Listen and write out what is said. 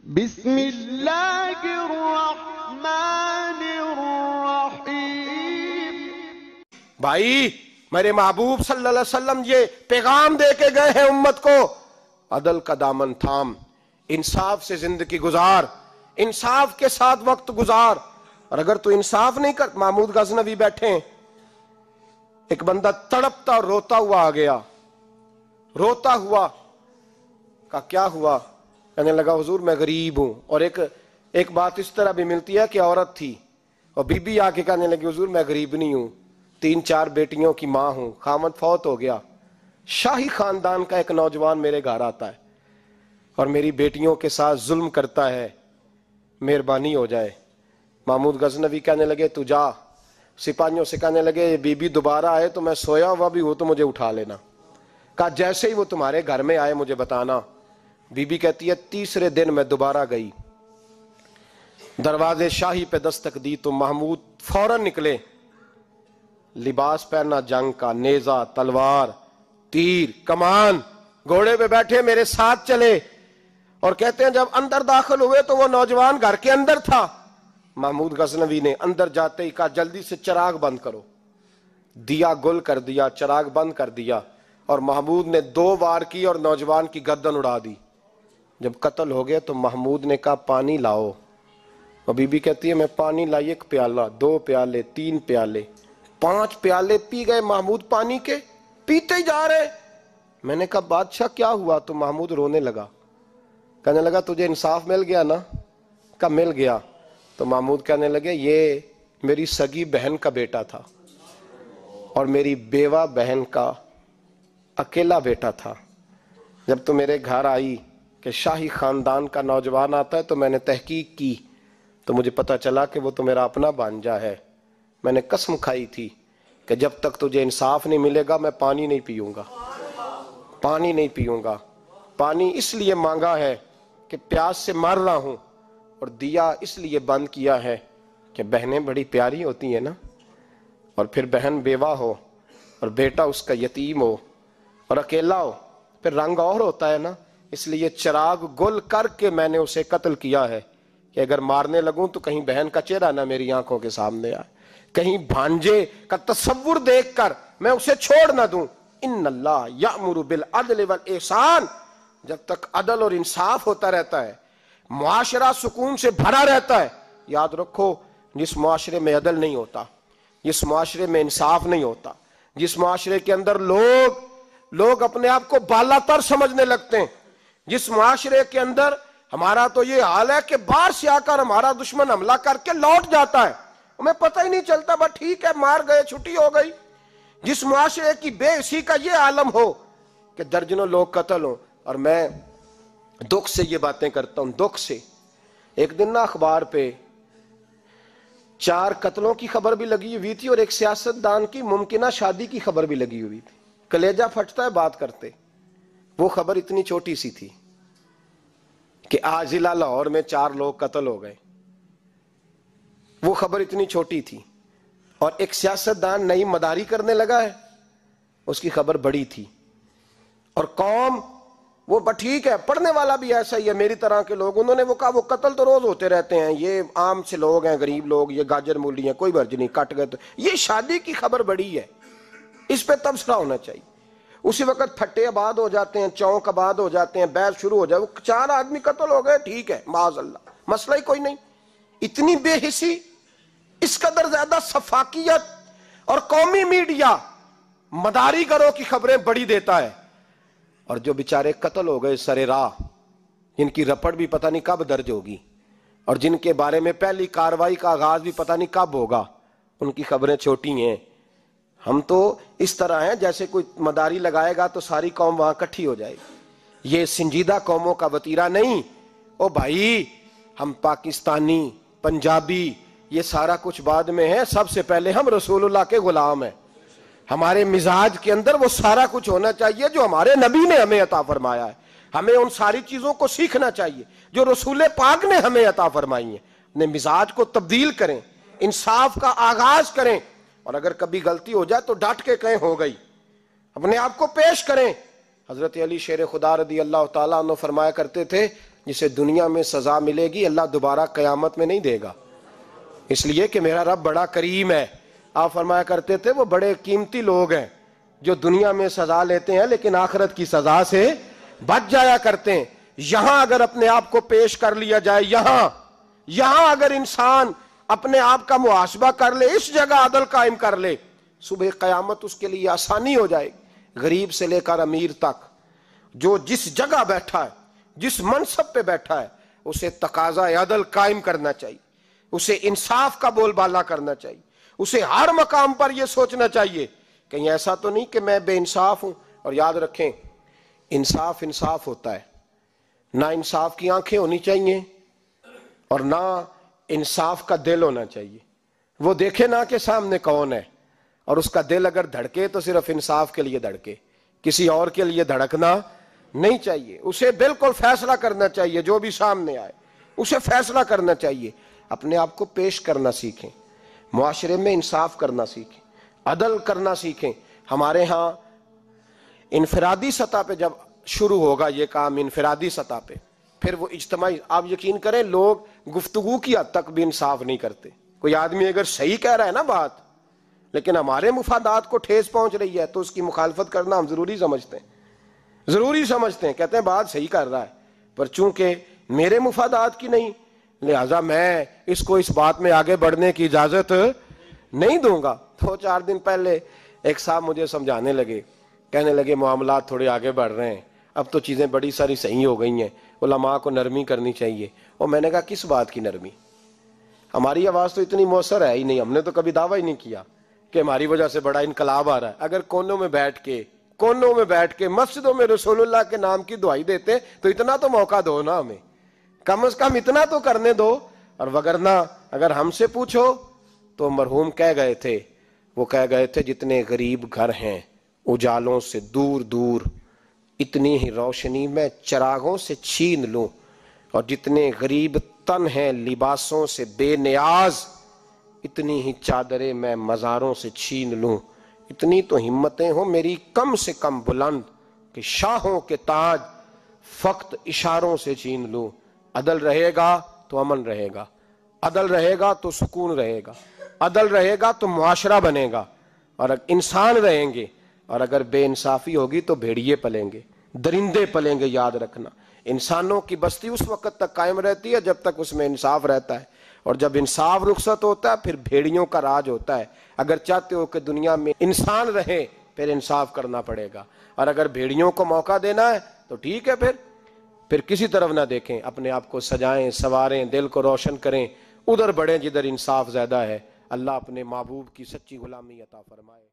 بسم اللہ الرحمن الرحیم۔ بھائی میرے محبوب صلی اللہ علیہ وسلم یہ پیغام دے کے گئے ہیں امت کو، عدل کا دامن تھام، انصاف سے زندگی گزار، انصاف کے ساتھ وقت گزار۔ اور اگر تو انصاف نہیں کر، محمود غزنوی بیٹھے ہیں، ایک بندہ تڑپتا اور روتا ہوا آ گیا، روتا ہوا، کہا کیا ہوا؟ کہنے لگا حضور میں غریب ہوں۔ اور ایک بات اس طرح بھی ملتی ہے کہ عورت تھی اور بی بی آ کے کہنے لگی حضور میں غریب نہیں ہوں، 3-4 بیٹیوں کی ماں ہوں، خامد فوت ہو گیا، شاہی خاندان کا ایک نوجوان میرے گھر آتا ہے اور میری بیٹیوں کے ساتھ ظلم کرتا ہے، مہربانی ہو جائے۔ محمود غزنوی کہنے لگے تو جا، سپاہیوں سے کہنے لگے بی بی دوبارہ آئے تو میں سویا ہوا بھی ہوں تو مجھے اٹھا لینا۔ کہا جیسے ہی وہ تمہارے گھر میں آئے مجھے بتانا۔ بی بی کہتی ہے تیسرے دن میں دوبارہ گئی، دروازے شاہی پہ دستک دی تو محمود فوراً نکلے، لباس پہنا جنگ کا، نیزہ، تلوار، تیر، کمان، گھوڑے پہ بیٹھے میرے ساتھ چلے، اور کہتے ہیں جب اندر داخل ہوئے تو وہ نوجوان گھر کے اندر تھا۔ محمود غزنوی نے اندر جاتے ہی کہا جلدی سے چراغ بند کرو، دیا گل کر دیا، چراغ بند کر دیا، اور محمود نے 2 وار کی اور نوجوان کی گردن اڑا دی۔ جب قتل ہو گیا تو محمود نے کہا پانی لاؤ، اور بی بی کہتی ہے میں پانی لائی 1 پیالہ، 2 پیالے، 3 پیالے، 5 پیالے پی گئے محمود پانی کے، پیتے ہی جا رہے۔ میں نے کہا بادشاہ کیا ہوا؟ تو محمود رونے لگا، کہنے لگا تجھے انصاف مل گیا نا؟ کہا مل گیا۔ تو محمود کہنے لگے یہ میری سگی بہن کا بیٹا تھا اور میری بیوہ بہن کا اکیلا بیٹا تھا۔ جب تو میرے گھر آئی کہ شاہی خاندان کا نوجوان آتا ہے تو میں نے تحقیق کی تو مجھے پتا چلا کہ وہ تو میرا اپنا بھانجا ہے۔ میں نے قسم کھائی تھی کہ جب تک تجھے انصاف نہیں ملے گا میں پانی نہیں پیوں گا، پانی نہیں پیوں گا۔ پانی اس لیے مانگا ہے کہ پیاس سے مر رہا ہوں، اور دیا اس لیے بند کیا ہے کہ بہنیں بڑی پیاری ہوتی ہیں نا، اور پھر بہن بیوہ ہو اور بیٹا اس کا یتیم ہو اور اکیلا ہو پھر رنگ اور ہوتا ہے نا، اس لیے چراغ گل کر کے میں نے اسے قتل کیا ہے کہ اگر مارنے لگوں تو کہیں بہن کا چہرہ نہ میری آنکھوں کے سامنے آئے، کہیں بھانجے کا تصور دیکھ کر میں اسے چھوڑ نہ دوں۔ ان اللہ یأمر بالعدل والاحسان، جب تک عدل اور انصاف ہوتا رہتا ہے، معاشرہ سکون سے بھرا رہتا ہے۔ یاد رکھو جس معاشرے میں عدل نہیں ہوتا، جس معاشرے میں انصاف نہیں ہوتا، جس معاشرے کے اندر لوگ اپنے آپ کو بالا تر سمجھنے لگتے ہیں، جس معاشرے کے اندر ہمارا تو یہ حال ہے کہ باہر سے آ کر ہمارا دشمن حملہ کر کے لوٹ جاتا ہے، ہمیں پتہ ہی نہیں چلتا، بس ٹھیک ہے مار گئے چھٹی ہو گئی۔ جس معاشرے کی بے حسی کا یہ عالم ہو کہ درجنوں لوگ قتل ہوں، اور میں دکھ سے یہ باتیں کرتا ہوں، دکھ سے۔ ایک دن نا اخبار پہ 4 قتلوں کی خبر بھی لگی ہوئی تھی اور ایک سیاستدان کی ممکنہ شادی کی خبر بھی لگی ہوئی تھی۔ کلیجہ پھٹتا ہے بات کرتے۔ وہ خبر اتنی چھوٹی سی تھی کہ آج ضلع لاہور میں 4 لوگ قتل ہو گئے، وہ خبر اتنی چھوٹی تھی، اور ایک سیاستدان نئی مداری کرنے لگا ہے، اس کی خبر بڑی تھی۔ اور قوم وہ ٹھیک ہے، پڑھنے والا بھی ایسا ہی ہے، میری طرح کے لوگ، انہوں نے وہ کہا وہ قتل تو روز ہوتے رہتے ہیں، یہ عام سے لوگ ہیں، غریب لوگ، یہ گاجر مولی ہیں، کوئی مرض نہیں، کٹ گئے تو یہ شادی کی خبر بڑی ہے، اس پہ تبصرہ ہونا چاہیے۔ اسی وقت پھٹے آباد ہو جاتے ہیں، چوک آباد ہو جاتے ہیں، بحث شروع ہو جائے، وہ 4 آدمی قتل ہو گئے، ٹھیک ہے معاذ اللہ، مسئلہ ہی کوئی نہیں۔ اتنی بے حسی، اس قدر زیادہ سفاکیت، اور قومی میڈیا مداری گروہ کی خبریں بڑی دیتا ہے، اور جو بیچارے قتل ہو گئے سرے راہ، جن کی رپٹ بھی پتہ نہیں کب درج ہوگی، اور جن کے بارے میں پہلی کارروائی کا آغاز بھی پتہ نہیں کب ہوگا، ان کی خبریں چھوٹی ہیں۔ ہم تو اس طرح ہیں جیسے کوئی مداری لگائے گا تو ساری قوم وہاں کٹھی ہو جائے گی، یہ سنجیدہ قوموں کا وتیرہ نہیں۔ او بھائی ہم پاکستانی، پنجابی، یہ سارا کچھ بعد میں ہے، سب سے پہلے ہم رسول اللہ کے غلام ہیں، ہمارے مزاج کے اندر وہ سارا کچھ ہونا چاہیے جو ہمارے نبی نے ہمیں عطا فرمایا ہے، ہمیں ان ساری چیزوں کو سیکھنا چاہیے جو رسول پاک نے ہمیں عطا فرمائی ہیں، اپنے مزاج کو تبدیل کریں، انصاف کا آغاز کریں، اور اگر کبھی غلطی ہو جائے تو ڈٹ کے کہیں ہو گئی، اپنے آپ کو پیش کریں۔ حضرت علی شیر خدا رضی اللہ تعالیٰ عنہ فرمایا کرتے تھے جسے دنیا میں سزا ملے گی اللہ دوبارہ قیامت میں نہیں دے گا، اس لیے کہ میرا رب بڑا کریم ہے۔ آپ فرمایا کرتے تھے وہ بڑے قیمتی لوگ ہیں جو دنیا میں سزا لیتے ہیں لیکن آخرت کی سزا سے بچ جایا کرتے ہیں۔ یہاں اگر اپنے آپ کو پیش کر لیا جائے، یہاں اگر انسان اپنے آپ کا محاسبہ کر لے، اس جگہ عدل قائم کر لے، صبح قیامت اس کے لیے آسانی ہو جائے گی۔ غریب سے لے کر امیر تک جو جس جگہ بیٹھا ہے، جس منصب پہ بیٹھا ہے، اسے تقاضا عدل قائم کرنا چاہیے، اسے انصاف کا بول بالا کرنا چاہیے، اسے ہر مقام پر یہ سوچنا چاہیے کہیں ایسا تو نہیں کہ میں بے انصاف ہوں۔ اور یاد رکھیں انصاف ہوتا ہے، نہ انصاف کی آنکھیں ہونی چاہیے اور نہ انصاف کا دل ہونا چاہیے۔ وہ دیکھے نہ کہ سامنے کون ہے، اور اس کا دل اگر دھڑکے تو صرف انصاف کے لیے دھڑکے، کسی اور کے لیے دھڑکنا نہیں چاہیے۔ اسے بالکل فیصلہ کرنا چاہیے، جو بھی سامنے آئے اسے فیصلہ کرنا چاہیے۔ اپنے آپ کو پیش کرنا سیکھیں، معاشرے میں انصاف کرنا سیکھیں، عدل کرنا سیکھیں۔ ہمارے ہاں انفرادی سطح پہ جب شروع ہوگا یہ کام، انفرادی سطح پہ، پھر وہ اجتماعی، آپ یقین کریں لوگ گفتگو کی حد تک بھی انصاف نہیں کرتے۔ کوئی آدمی اگر صحیح کہہ رہا ہے نا بات، لیکن ہمارے مفادات کو ٹھیس پہنچ رہی ہے تو اس کی مخالفت کرنا ہم ضروری سمجھتے ہیں، کہتے ہیں بات صحیح کر رہا ہے، پر چونکہ میرے مفادات کی نہیں، لہذا میں اس کو اس بات میں آگے بڑھنے کی اجازت نہیں دوں گا۔ 2-4 دن پہلے ایک صاحب مجھے سمجھانے لگے، کہنے لگے معاملات تھوڑے آگے بڑھ رہے ہیں، اب تو چیزیں بڑی ساری صحیح ہو گئی ہیں، علماء کو نرمی کرنی چاہیے۔ اور میں نے کہا کس بات کی نرمی؟ ہماری آواز تو اتنی مؤثر ہے ہی نہیں، ہم نے تو کبھی دعویٰ ہی نہیں کیا کہ ہماری وجہ سے بڑا انقلاب آ رہا ہے۔ اگر کونوں میں بیٹھ کے مسجدوں میں رسول اللہ کے نام کی دعائی دیتے تو اتنا تو موقع دو نا، ہمیں کم از کم اتنا تو کرنے دو۔ اور وگرنہ اگر ہم سے پوچھو تو مرحوم کہہ گئے تھے جتنے غریب گھر ہیں اجالوں سے دور دور، اتنی ہی روشنی میں چراغوں سے چھین لوں، اور جتنے غریب تن ہیں لباسوں سے بے نیاز، اتنی ہی چادریں میں مزاروں سے چھین لوں۔ اتنی تو ہمتیں ہوں میری کم سے کم بلند کہ شاہوں کے تاج فقط اشاروں سے چھین لوں۔ عدل رہے گا تو امن رہے گا، عدل رہے گا تو سکون رہے گا، عدل رہے گا تو معاشرہ بنے گا، اور انسان رہیں گے۔ اور اگر بے انصافی ہوگی تو بھیڑیے پلیں گے، درندے پلیں گے۔ یاد رکھنا، انسانوں کی بستی اس وقت تک قائم رہتی ہے جب تک اس میں انصاف رہتا ہے، اور جب انصاف رخصت ہوتا ہے پھر بھیڑیوں کا راج ہوتا ہے۔ اگر چاہتے ہو کہ دنیا میں انسان رہے پھر انصاف کرنا پڑے گا، اور اگر بھیڑیوں کو موقع دینا ہے تو ٹھیک ہے، پھر کسی طرف نہ دیکھیں، اپنے آپ کو سجائیں، سنواریں، دل کو روشن کریں، ادھر بڑھیں جدھر انصاف زیادہ ہے۔ اللہ اپنے محبوب کی سچی غلامی عطا فرمائے۔